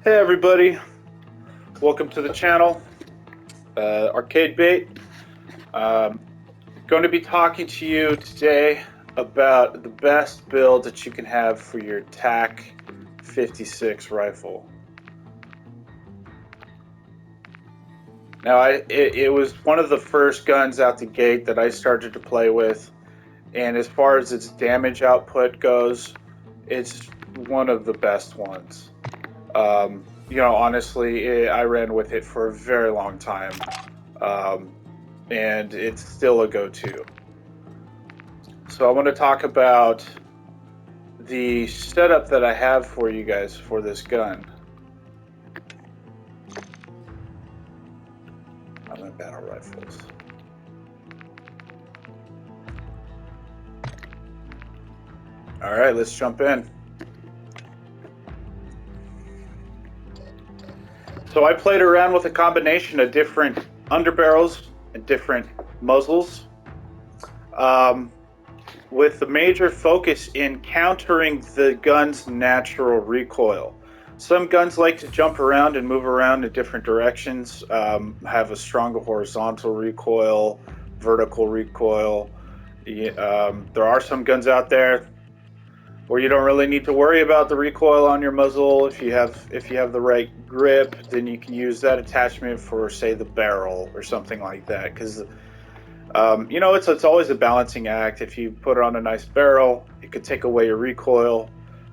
Hey everybody, welcome to the channel, Arcade Bait. Um, Going to be talking to you today about the best build that you can have for your TAQ 56 rifle. Now, it was one of the first guns out the gate that I started to play with, and as far as its damage output goes, it's one of the best ones. Honestly, I ran with it for a very long time. Um, and it's still a go-to. So I want to talk about the setup that I have for you guys for this gun. I'm in battle rifles. All right, let's jump in. So I played around with a combination of different underbarrels and different muzzles, with the major focus in countering the gun's natural recoil. Some guns like to jump around and move around in different directions, have a stronger horizontal recoil, vertical recoil. There are some guns out there where you don't really need to worry about the recoil on your muzzle. If you have the right grip, then you can use that attachment for, say, the barrel or something like that. Because it's always a balancing act. If you put on a nice barrel, it could take away your recoil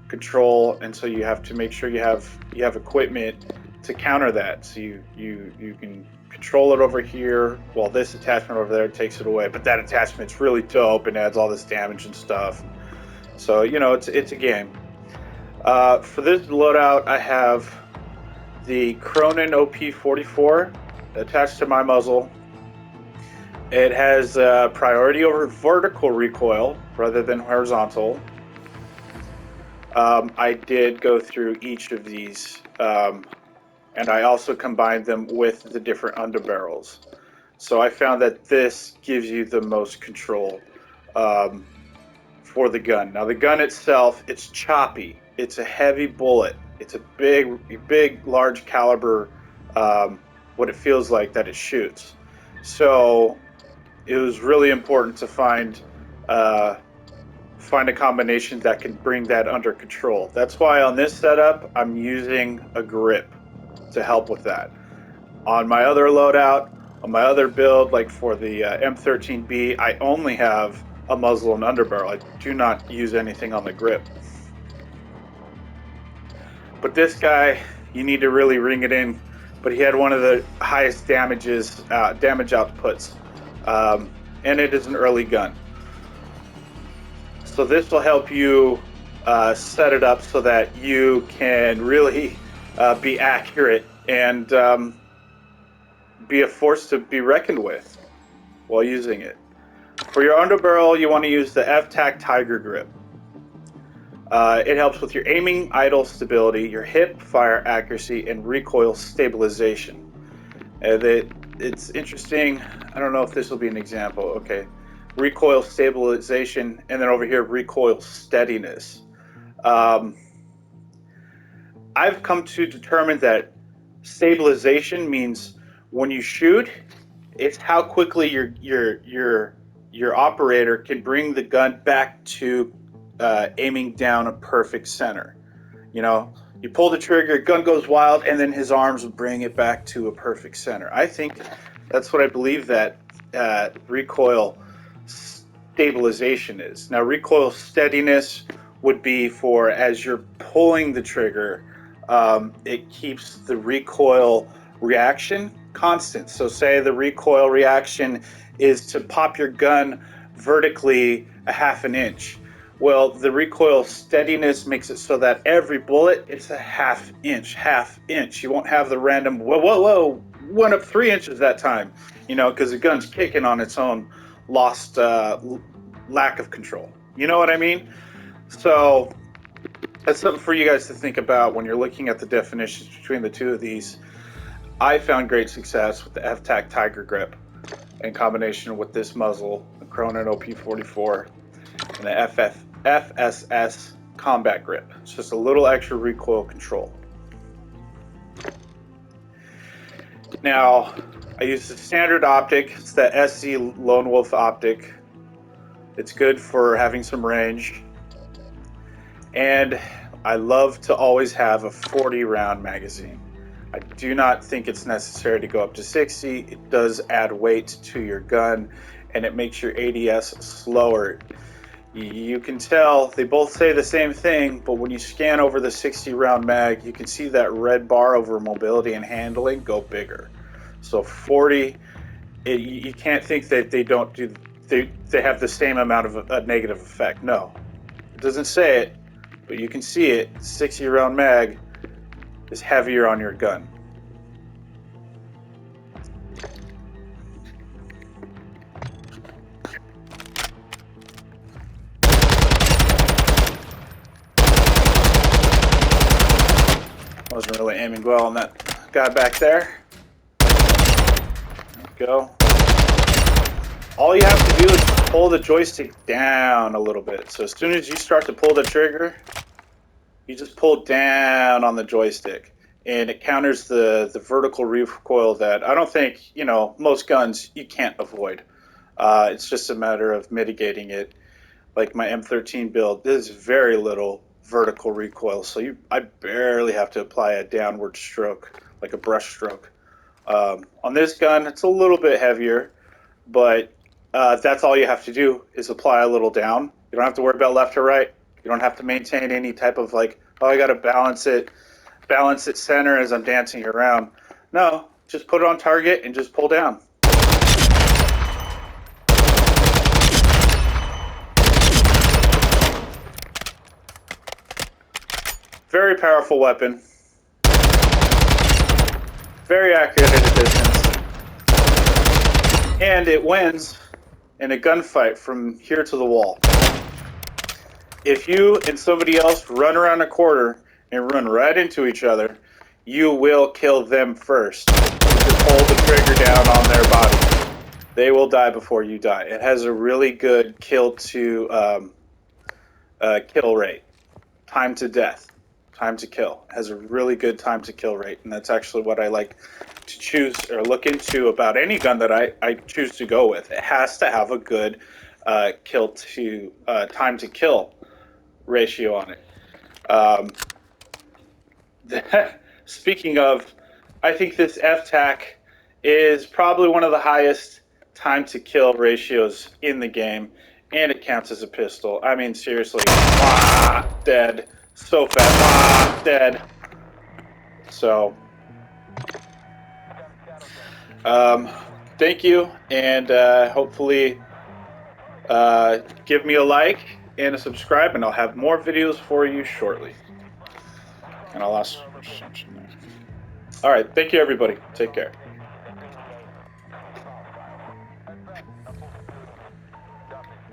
control, and so you have to make sure you have equipment to counter that. So you can control it over here, while this attachment over there takes it away. But that attachment's really dope and adds all this damage and stuff. So it's a game. For this loadout, I have the Cronin OP44 attached to my muzzle. It has priority over vertical recoil rather than horizontal. I did go through each of these, and I also combined them with the different underbarrels. So I found that this gives you the most control for the gun. Now the gun itself, it's choppy. It's a heavy bullet. It's a big, large caliber, what it feels like that it shoots. So it was really important to find a combination that can bring that under control. That's why on this setup, I'm using a grip to help with that. On my other loadout, on my other build, like for the M13B, I only have a muzzle and underbarrel. I do not use anything on the grip. But this guy, you need to really ring it in. But he had one of the highest damage outputs, and it is an early gun. So this will help you set it up so that you can really be accurate and be a force to be reckoned with while using it. For your underbarrel, you want to use the TAQ Tiger Grip. It helps with your aiming, idle stability, your hip fire accuracy, and recoil stabilization. It's interesting. I don't know if this will be an example. Okay. Recoil stabilization, and then over here, recoil steadiness. I've come to determine that stabilization means when you shoot, it's how quickly your operator can bring the gun back to aiming down a perfect center. You pull the trigger, gun goes wild, and then his arms will bring it back to a perfect center. I think that's what I believe that recoil stabilization is. Now, recoil steadiness would be for as you're pulling the trigger, it keeps the recoil reaction constant. So say the recoil reaction is to pop your gun vertically a half an inch. Well, the recoil steadiness makes it so that every bullet, it's a half inch. You won't have the random, whoa, went up 3 inches that time, because the gun's kicking on its own lost lack of control. You know what I mean? So that's something for you guys to think about when you're looking at the definitions between the two of these. I found great success with the TAQ Tiger Grip in combination with this muzzle, the Cronin OP44, and the FSS Combat Grip. It's just a little extra recoil control. Now, I use the standard optic. It's the SC Lone Wolf optic. It's good for having some range. And I love to always have a 40 round magazine. I do not think it's necessary to go up to 60. It does add weight to your gun and it makes your ADS slower. You can tell they both say the same thing, but when you scan over the 60 round mag, you can see that red bar over mobility and handling go bigger. So 40, you can't think that they don't do, they have the same amount of a negative effect. No, it doesn't say it, but you can see it. 60 round mag is heavier on your gun. Wasn't really aiming well on that guy back there. There we go. All you have to do is pull the joystick down a little bit. So as soon as you start to pull the trigger, you just pull down on the joystick. And it counters the vertical recoil that I don't think, most guns you can't avoid. It's just a matter of mitigating it. Like my M13 build, there's very little vertical recoil. So I barely have to apply a downward stroke, like a brush stroke. On this gun, it's a little bit heavier, but that's all you have to do is apply a little down. You don't have to worry about left or right. You don't have to maintain any type of like, oh, I got to balance it center as I'm dancing around. No, just put it on target and just pull down. Very powerful weapon. Very accurate at a distance. And it wins in a gunfight from here to the wall. If you and somebody else run around a corner and run right into each other, you will kill them first. Just hold the trigger down on their body. They will die before you die. It has a really good kill rate. Time to death. Time to kill. It has a really good time to kill rate, and that's actually what I like to choose or look into about any gun that I choose to go with. It has to have a good time to kill ratio on it. Speaking of, I think this FTAQ is probably one of the highest time to kill ratios in the game, and it counts as a pistol. I mean, seriously, dead. So fast, dead. So, thank you, and hopefully give me a like and a subscribe, and I'll have more videos for you shortly. And I lost something there. All right, thank you, everybody. Take care.